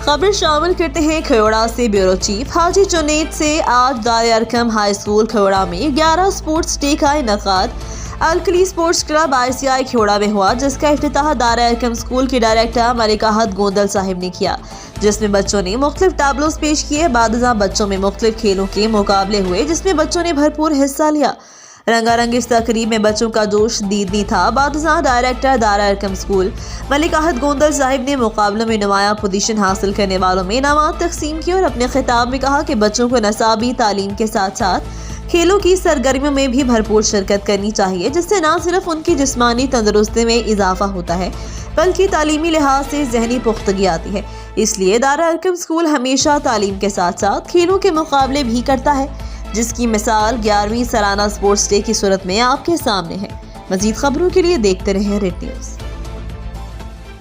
खबर शामिल करते हैं खयोड़ा से। ब्यूरो चीफ हाजी जुनैद से आज दारुल अरकम हाई स्कूल खयोड़ा में 11 स्पोर्ट्स डे का इनेकाद अल-कली स्पोर्ट्स क्लब ICI खयोड़ा में हुआ, जिसका इफ्तिताह दारुल अरकम स्कूल के डायरेक्टर मलिक अहद गोंदल साहिब ने किया, जिसमें बच्चों ने मुख्तलिफ टैबलोस पेश किए। बादशाह बच्चों में मुख्तलिफ खेलों के मुकाबले हुए, जिसमें बच्चों ने भरपूर हिस्सा लिया। रंगारंग इस तकरीब में बच्चों का जोश दीदनी था। बादशाह डायरेक्टर दारुल अरकम स्कूल मलिक अहद गोंदल साहिब ने मुकाबलों में नुमाया पोजीशन हासिल करने वालों में इनामात तकसीम किए और अपने खिताब में कहा कि बच्चों को नसाबी तालीम के साथ साथ खेलों की सरगर्मियों में भी भरपूर शिरकत करनी चाहिए, जिससे न सिर्फ उनकी जिस्मानी तंदुरुस्ती में इजाफा होता है बल्कि तालीमी लिहाज से जहनी पुख्तगी आती है। इसलिए दारुल अरकम स्कूल हमेशा तालीम के साथ साथ खेलों के मुकाबले भी करता है, जिसकी मिसाल 11वीं सालाना स्पोर्ट्स डे की सूरत में आपके सामने है। मजीद खबरों के लिए देखते रहें रेड न्यूज़।